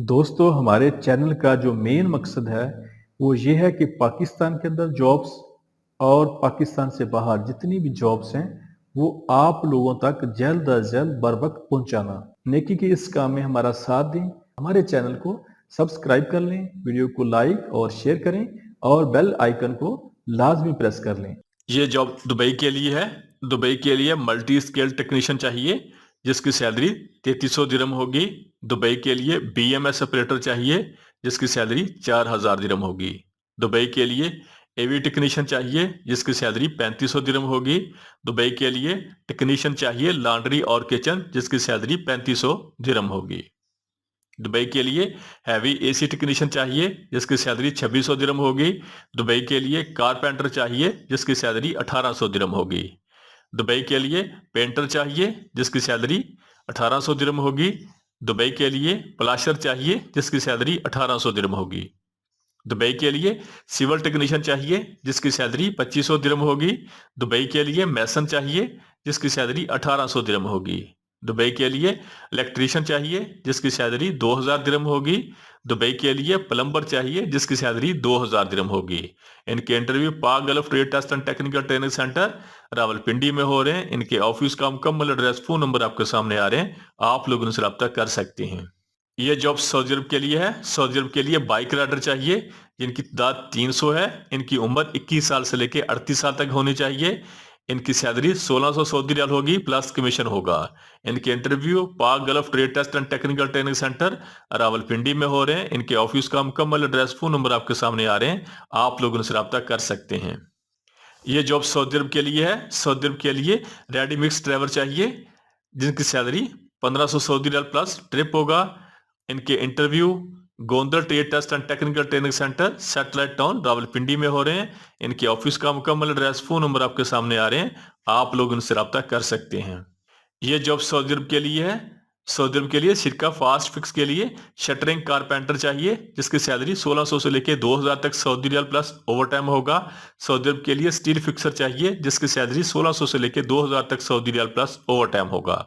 दोस्तों हमारे चैनल का जो मेन मकसद है वो ये है कि पाकिस्तान के अंदर जॉब्स और पाकिस्तान से बाहर जितनी भी जॉब्स हैं वो आप लोगों तक जल्द अज जल्द बर वक्त पहुंचाना। नेकी के इस काम में हमारा साथ दें, हमारे चैनल को सब्सक्राइब कर लें, वीडियो को लाइक और शेयर करें और बेल आइकन को लाजमी प्रेस कर लें। ये जॉब दुबई के लिए है। दुबई के लिए मल्टी स्केल टेक्नीशियन चाहिए जिसकी सैलरी 3300 दिरहम होगी। दुबई के लिए बीएमएस ऑपरेटर चाहिए जिसकी सैलरी 4000 दिरहम होगी। दुबई के लिए एवी टेक्नीशियन चाहिए जिसकी सैलरी 3500 दिरहम होगी। दुबई के लिए टेक्नीशियन चाहिए लॉन्ड्री और किचन जिसकी सैलरी 3500 दिरहम होगी। दुबई के लिए हैवी एसी टेक्नीशियन चाहिए जिसकी सैलरी 2600 दिरहम होगी। दुबई के लिए कारपेंटर चाहिए जिसकी सैलरी 1800 दिरहम होगी। दुबई के लिए पेंटर चाहिए जिसकी सैलरी 1800 दिरहम होगी। दुबई के लिए प्लास्टर चाहिए जिसकी सैलरी 1800 दिरहम होगी। दुबई के लिए सिविल टेक्नीशियन चाहिए जिसकी सैलरी 2500 दिरहम होगी। दुबई के लिए मैसन चाहिए जिसकी सैलरी 1800 दिरहम होगी। दुबई के लिए इलेक्ट्रीशियन चाहिए जिसकी सैलरी 2000 दिरहम होगी। दुबई के लिए प्लम्बर चाहिए जिसकी सैलरी 2000 दिरहम होगी। इनके interview Pak Gulf trade test and technical training centre Rawalpindi में हो रहे हैं। इनके ऑफिस का मुकम्मल एड्रेस, फोन नंबर आपके सामने आ रहे हैं, आप लोग उनसे रब्ता कर सकते हैं। ये जॉब सऊदी अरब के लिए है। सऊदी अरब के लिए बाइक राइडर चाहिए जिनकी तादाद 300 है। इनकी उम्र 21 साल से लेकर 38 साल तक होनी चाहिए। इनकी सैलरी 1600 सऊदी रियाल होगी प्लस कमीशन होगा। इनके interview Pak Gulf trade test and technical training centre Rawalpindi में हो रहे हैं। इनके ऑफिस का मुकम्मल एड्रेस, फोन नंबर आपके सामने आ रहे हैं, आप लोग उनसे रब्ता कर सकते हैं। ये जॉब सऊदी अरब के लिए है। सऊदी अरब के लिए रेडी मिक्स ड्राइवर चाहिए जिनकी salary 1500 Saudi riyal plus trip होगा। इनके interview Gondal trade test and technical training centre satellite town Rawalpindi में हो रहे हैं। इनके ऑफिस का मुकम्मल एड्रेस, फोन नंबर आपके सामने आ रहे हैं, आप लोग उनसे रब्ता कर सकते हैं। ये जॉब सऊदी अरब के लिए है। सऊदी अरब के लिए सिरका फास्ट फिक्स के लिए शटरिंग कारपेंटर चाहिए जिसकी सैलरी 1600 से लेकर 2000 तक Saudi riyal plus over time होगा। सऊदी अरब के लिए स्टील फिक्सर चाहिए जिसकी सैलरी 1600 से लेकर 2000 तक Saudi riyal plus over time होगा।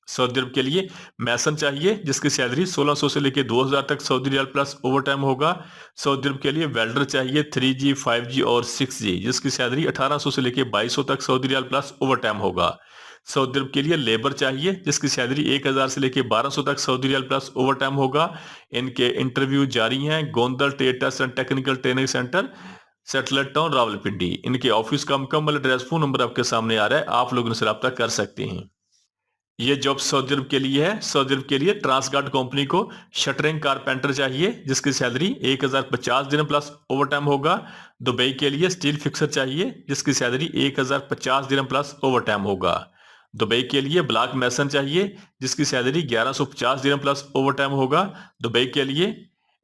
सऊदी अरब के लिए मैसन चाहिए जिसकी सैलरी 1600 से लेकर 2000 तक Saudi riyal plus over time होगा। सऊदी अरब के लिए वेल्डर चाहिए 3G 5G और 6G जिसकी सैलरी 1800 से लेकर 2200 तक Saudi riyal plus over time होगा। सऊदी अरब के लिए लेबर चाहिए जिसकी सैलरी 1000 से लेकर 1200 तक Saudi riyal plus over time होगा। इनके इंटरव्यू जारी हैं Gondal trade test and technical training centre satellite town Rawalpindi. इनके ऑफिस का मुकम्मल एड्रेस, फोन नंबर आपके सामने आ रहा है, आप लोग उनसे रब्ता कर सकते हैं। ये जॉब सऊदी अरब के लिए है। सऊदी अरब के लिए ट्रांसगार्ड कंपनी को शटरिंग कारपेंटर चाहिए जिसकी सैलरी 1050 दिन प्लस ओवर टाइम होगा। दुबई के लिए स्टील फिक्सर चाहिए जिसकी सैलरी 1050 दिन प्लस ओवर टाइम होगा। दुबई के लिए ब्लॉक मैसन चाहिए जिसकी सैलरी 1150 दिन प्लस ओवर टाइम होगा। दुबई के लिए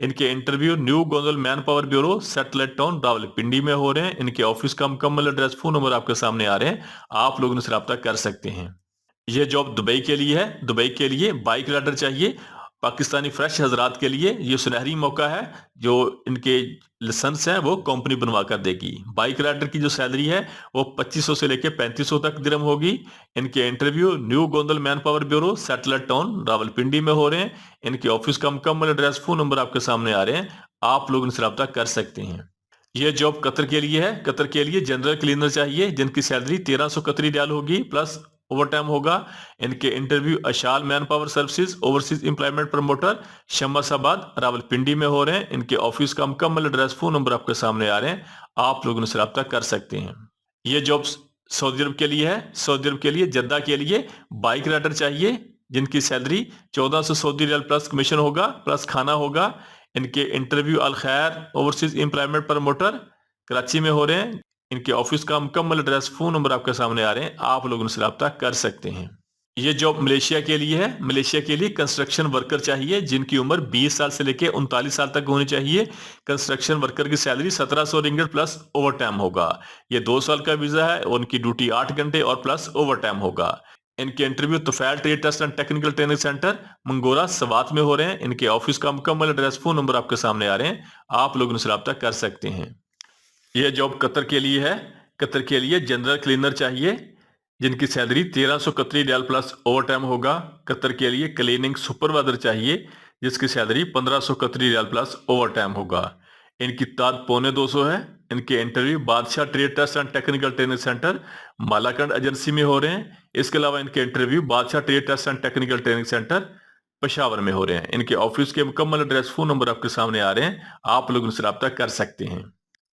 इनके interview new Gondal manpower bureau satellite town Rawalpindi में हो रहे हैं। इनके ऑफिस का मुकम्मल एड्रेस, फोन नंबर आपके सामने आ रहे हैं, आप लोग उनसे रब्ता कर सकते हैं। ये जॉब दुबई के लिए है। दुबई के लिए बाइक राइडर चाहिए पाकिस्तानी फ्रेश हजरात के लिए। ये सुनहरी मौका है, जो इनके लाइसेंस है वो कंपनी बनवा कर देगी। बाइक राइडर की जो सैलरी है वो 2500 से लेकर 3500 तक दिरहम होगी। इनके interview new Gondal manpower bureau satellite town Rawalpindi में हो रहे हैं। इनके ऑफिस का मुकम्मल एड्रेस, फोन नंबर आपके सामने आ रहे हैं, आप लोग इनसे रब्ता कर सकते हैं। यह जॉब कतर के लिए है। कतर के लिए जनरल क्लीनर चाहिए जिनकी सैलरी 1300 कतरी रियाल होगी प्लस ओवर टाइम होगा। इनके interview Ashal manpower services overseas employment promoter Shamsabad Rawalpindi में हो रहे हैं। इनके ऑफिस का मुकम्मल एड्रेस, फोन नंबर आपके सामने आ रहे हैं, आप लोग उनसे रब्ता कर सकते हैं। ये जॉब सऊदी अरब के लिए है। सऊदी अरब के लिए जद्दा के लिए बाइक राइडर चाहिए जिनकी salary 1400 Saudi riyal plus commission होगा प्लस खाना होगा। इनके इंटरव्यू अल खैर ओवरसीज एम्प्लॉयमेंट प्रमोटर कराची में हो रहे हैं। इनके ऑफिस का मुकम्मल एड्रेस, फोन नंबर आपके सामने आ रहे हैं, आप लोग उनसे रब्ता कर सकते हैं। ये जॉब मलेशिया के लिए है। मलेशिया के लिए कंस्ट्रक्शन वर्कर चाहिए जिनकी उम्र 20 साल से लेकर 39 साल तक होनी चाहिए। कंस्ट्रक्शन वर्कर की salary 1700 ringgit plus over time होगा। ये 2 साल का वीजा है और उनकी ड्यूटी 8 घंटे और प्लस ओवर टाइम होगा। इनके interview Tufail trade test and technical training centre Mingora Swat में हो रहे हैं। इनके ऑफिस का मुकम्मल एड्रेस, फोन नंबर आपके सामने आ रहे हैं, आप लोग उनसे रब्ता कर सकते हैं। यह जॉब कतर के लिए है। कतर के लिए जनरल क्लीनर चाहिए जिनकी सैलरी 1300 कतरी रियाल प्लस ओवर टाइम होगा। कतर के लिए क्लीनिंग सुपरवाइजर चाहिए जिसकी सैलरी 1500 कतरी रियाल प्लस ओवर टाइम होगा। इनकी ताद 225 है। इनके interview Badshah trade test and technical training centre Malakand agency में हो रहे हैं। इसके अलावा इनके interview Badshah trade test and technical training centre Peshawar में हो रहे हैं। इनके ऑफिस के मुकम्मल एड्रेस, फोन नंबर आपके सामने आ रहे हैं, आप लोग उनसे रब्ता कर सकते हैं।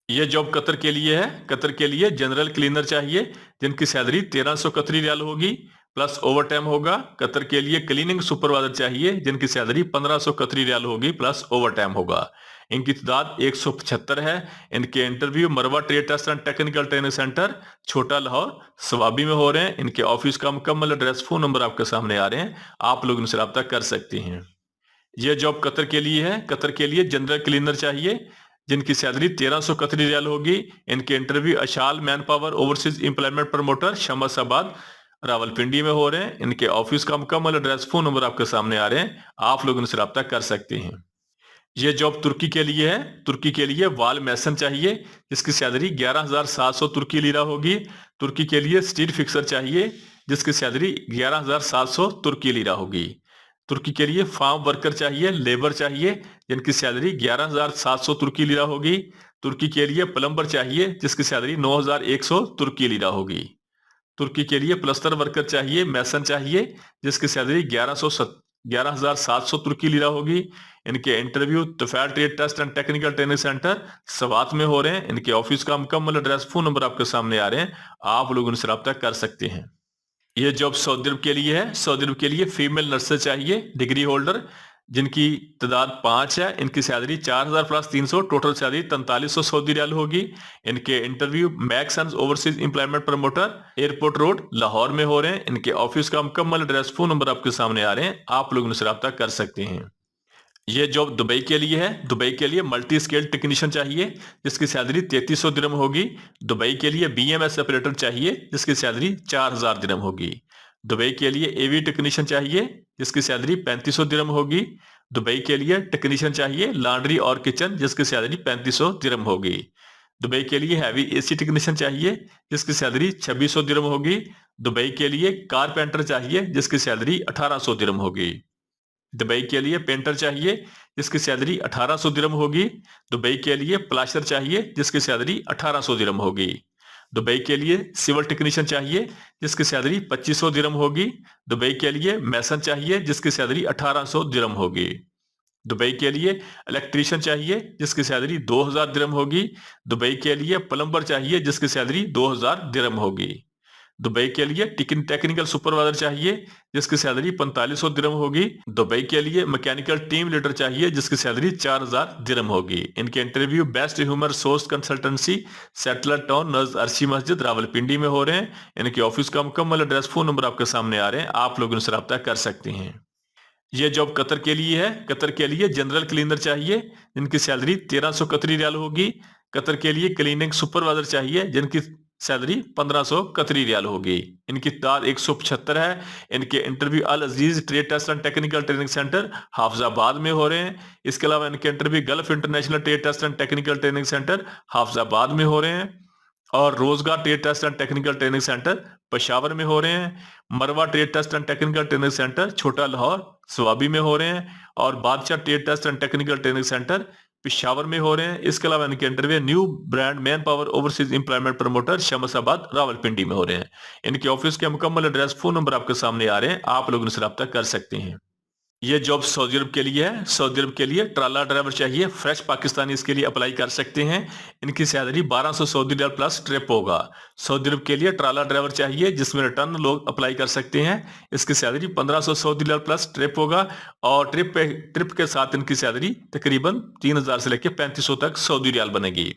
यह जॉब कतर के लिए है। कतर के लिए जनरल क्लीनर चाहिए जिनकी सैलरी 1300 कतरी रियाल होगी प्लस ओवर टाइम होगा। कतर के लिए क्लीनिंग सुपरवाइजर चाहिए जिनकी सैलरी 1500 कतरी रियाल होगी प्लस ओवर टाइम होगा। इनकी तादाद 175 है। इनके interview Marwa trade test and technical training centre Chhota Lahore Swabi में हो रहे हैं। इनके ऑफिस का मुकम्मल एड्रेस, फोन नंबर आपके सामने आ रहे हैं, आप लोग उनसे रब्ता कर सकते हैं। यह जॉब कतर के लिए है। कतर के लिए जनरल क्लीनर चाहिए जिनकी सैलरी 1300 कतरी रियाल होगी। इनके interview Ashal manpower overseas employment promoter Shamsabad Rawalpindi में हो रहे हैं। इनके ऑफिस का मुकम्मल एड्रेस, फोन नंबर आपके सामने आ रहे हैं, आप लोग उनसे रब्ता कर सकते हैं। यह जॉब तुर्की के लिए है। तुर्की के लिए वाल मैसन चाहिए जिसकी सैलरी 11,700 तुर्की लीरा होगी। तुर्की के लिए स्टील फिक्सर चाहिए जिसकी सैलरी 11,700 तुर्की लीरा होगी। तुर्की के लिए फार्म वर्कर चाहिए, लेबर चाहिए जिनकी सैलरी 11,700 तुर्की लीरा होगी। तुर्की के लिए प्लम्बर चाहिए जिसकी सैलरी 9,100 तुर्की लीरा होगी। तुर्की के लिए प्लस्तर वर्कर चाहिए, मैसन चाहिए जिसकी सैलरी 11,700 तुर्की लीरा होगी। इनके interview Tufail trade test and technical training centre Swat में हो रहे हैं। इनके ऑफिस का मुकम्मल एड्रेस, फोन नंबर आपके सामने आ रहे हैं, आप लोग उनसे रब्ता कर सकते हैं। यह जॉब सऊदी अरब के लिए है। सऊदी अरब के लिए फीमेल नर्सेज चाहिए डिग्री होल्डर जिनकी तादाद 5 है। इनकी salary 4,000 plus 300, total salary 4300 Saudi riyal होगी। इनके interview Max and overseas employment promoter airport road Lahore में हो रहे हैं। इनके ऑफिस का मुकम्मल एड्रेस, फोन नंबर आपके सामने आ रहे हैं, आप लोग उनसे रब्ता कर सकते हैं। यह जॉब दुबई के लिए है। दुबई के लिए मल्टी स्केल टेक्नीशियन चाहिए जिसकी सैलरी 3300 दिरहम होगी। दुबई के लिए बीएमएस ऑपरेटर चाहिए जिसकी सैलरी 4000 दिरहम होगी। दुबई के लिए एवी टेक्नीशियन चाहिए जिसकी सैलरी 3500 दिरहम होगी। दुबई के लिए टेक्नीशियन चाहिए लॉन्ड्री और किचन जिसकी सैलरी 3500 दिरहम होगी। दुबई के लिए हैवी एसी टेक्नीशियन चाहिए जिसकी सैलरी 2600 दिरहम होगी। दुबई के लिए कारपेंटर चाहिए जिसकी सैलरी 1800 दिरहम होगी। दुबई के लिए पेंटर चाहिए जिसकी सैलरी 1800 दिरहम होगी। दुबई के लिए प्लास्टर चाहिए जिसकी सैलरी 1800 दिरहम होगी। दुबई के लिए सिविल टेक्नीशियन चाहिए जिसकी सैलरी 2500 दिरहम होगी। दुबई के लिए मैसन चाहिए जिसकी सैलरी 1800 दिरहम होगी। दुबई के लिए इलेक्ट्रीशियन चाहिए जिसकी सैलरी 2000 दिरहम होगी। दुबई के लिए प्लम्बर चाहिए जिसकी सैलरी 2000 दिरहम होगी। दुबई के लिए टेक्निकल सुपरवाइजर चाहिए जिसकी सैलरी 4500 दिरहम होगी। दुबई के लिए मैकेनिकल टीम लीडर चाहिए जिसकी सैलरी 4000 दिरहम होगी। इनके interview best human source consultancy settler town नज अरशी मस्जिद रावलपिंडी में हो रहे हैं। इनके ऑफिस का मुकम्मल एड्रेस, फोन नंबर आपके सामने आ रहे हैं, आप लोग उनसे रब्ता कर सकते हैं। यह जॉब कतर के लिए है। कतर के लिए जनरल क्लीनर चाहिए जिनकी सैलरी 1300 कतरी रियाल होगी। कतर के लिए क्लीनिंग सुपरवाइजर चाहिए जिनकी सैलरी 1500 कतरी रियाल होगी। इनकी तादाद 175 है। इनके interview Al Aziz trade test and technical training centre Hafizabad में हो रहे हैं। इसके अलावा इनके interview Gulf international trade test and technical training centre Hafizabad में हो रहे हैं और Rozgar trade test and technical training centre Peshawar में हो रहे हैं। Marwa trade test and technical training centre Chhota Lahore Swabi में हो रहे हैं और Badshah trade test and technical training centre Peshawar में हो रहे हैं। इसके अलावा इनके interview new brand manpower overseas employment promoter Shamsabad Rawalpindi में हो रहे हैं। इनके ऑफिस के मुकम्मल एड्रेस, फोन नंबर आपके सामने आ रहे हैं, आप लोग उनसे रब्ता कर सकते हैं। यह जॉब सऊदी अरब के लिए है। सऊदी अरब के लिए ट्राला ड्राइवर चाहिए, फ्रेश पाकिस्तानी इसके लिए अप्लाई कर सकते हैं। इनकी salary 1200 Saudi riyal plus trip होगा। सऊदी अरब के लिए ट्राला ड्राइवर चाहिए जिसमें रिटर्न लोग अप्लाई कर सकते हैं। इसकी salary 1500 Saudi riyal plus trip होगा और ट्रिप के साथ इनकी सैलरी तकरीबन 3000 से लेकर 3500 तक सऊदी रियाल बनेगी।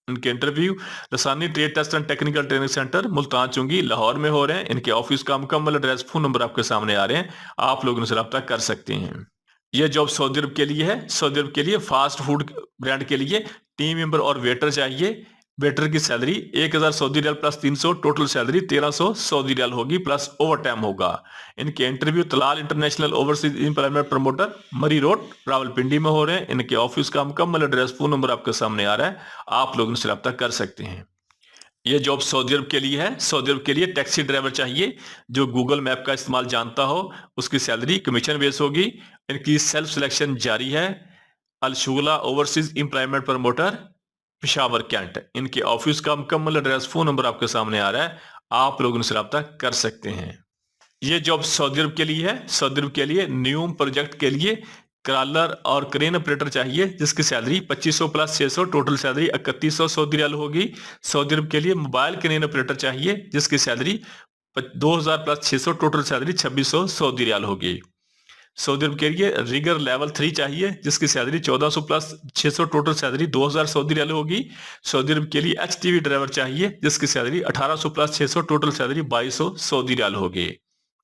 इनके interview Lasani trade test and technical training centre Multan Chungi Lahore में हो रहे हैं। इनके ऑफिस का मुकम्मल एड्रेस, फोन नंबर आपके सामने आ रहे हैं, आप लोग उनसे रब्ता कर सकते हैं। यह जॉब सऊदी अरब के लिए है। सऊदी अरब के लिए फास्ट फूड ब्रांड के लिए टीम मेंबर और वेटर चाहिए। वेटर की salary 1000 Saudi riyal plus 300, total salary 1300 Saudi riyal होगी प्लस ओवर टाइम होगा। इनके interview Talal international overseas employment promoter Murree road Rawalpindi में हो रहे हैं। इनके ऑफिस का मुकम्मल एड्रेस, फोन नंबर आपके सामने आ रहा है, आप लोग इनसे रब्ता कर सकते हैं। ये जॉब सऊदी अरब के लिए है। सऊदी अरब के लिए टैक्सी ड्राइवर चाहिए जो गूगल मैप का इस्तेमाल जानता हो। उसकी सैलरी कमीशन बेस होगी। इनकी सेल्फ सिलेक्शन जारी है। Alshughla overseas employment promoter, Peshawar cantt. इनके ऑफिस का मुकम्मल एड्रेस, फोन नंबर आपके सामने आ रहा है। आप लोग इनसे रब्ता कर सकते हैं। ये जॉब सऊदी अरब के लिए है। सऊदी अरब के लिए न्यूम प्रोजेक्ट के लिए क्रॉलर और क्रेन ऑपरेटर चाहिए जिसकी salary 2500 plus 600, total salary 3100 Saudi riyal होगी। सऊदी अरब के लिए मोबाइल क्रेन ऑपरेटर चाहिए जिसकी salary 2000 plus 600, total salary 2600 Saudi riyal होगी। सऊदी अरब के लिए रिगर लेवल 3 चाहिए जिसकी salary 1400 plus 600, total salary 2000 Saudi riyal होगी। सऊदी अरब के लिए एचटीवी ड्राइवर चाहिए जिसकी salary 1800 plus 600, total salary 2200 Saudi riyal होगी।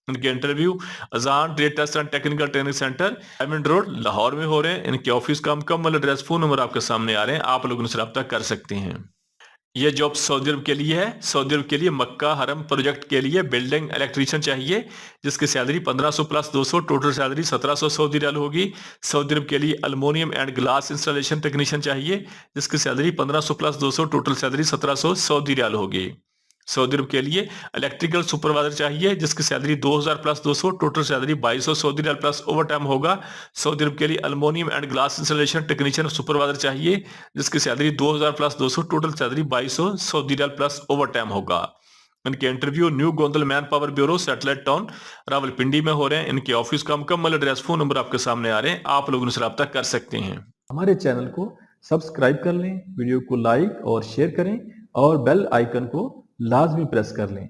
इनके interview Azan trade test and technical training centre diamond road Lahore में हो रहे हैं। इनके ऑफिस का मुकम्मल एड्रेस, फोन नंबर आपके सामने आ रहे हैं। आप लोग उनसे रब्ता कर सकते हैं। यह जॉब सऊदी अरब के लिए है। सऊदी अरब के लिए मक्का हरम प्रोजेक्ट के लिए बिल्डिंग इलेक्ट्रीशियन चाहिए जिसकी salary 1500 plus 200, total salary 1700 Saudi riyal होगी। सऊदी अरब के लिए aluminium and glass installation technician चाहिए जिसकी salary 1500 plus 200, total salary 1700 Saudi riyal होगी। सऊदी अरब के लिए इलेक्ट्रिकल सुपरवाइजर चाहिए जिसकी salary 2000 plus 200, total salary 2200 Saudi riyal plus over time होगा। सऊदी अरब के लिए aluminium and glass installation technician supervisor चाहिए जिसकी salary 2000 plus 200, total salary 2200 Saudi riyal plus over time होगा। इनके interview new Gondal manpower bureau satellite town Rawalpindi में हो रहे हैं। इनके ऑफिस का मुकम्मल एड्रेस, फोन नंबर आपके सामने आ रहे हैं। आप लोग उनसे रब्ता कर सकते हैं। हमारे चैनल को सब्सक्राइब कर लें, वीडियो को लाइक और शेयर करें और बेल आइकन को लाजमी प्रेस कर लें।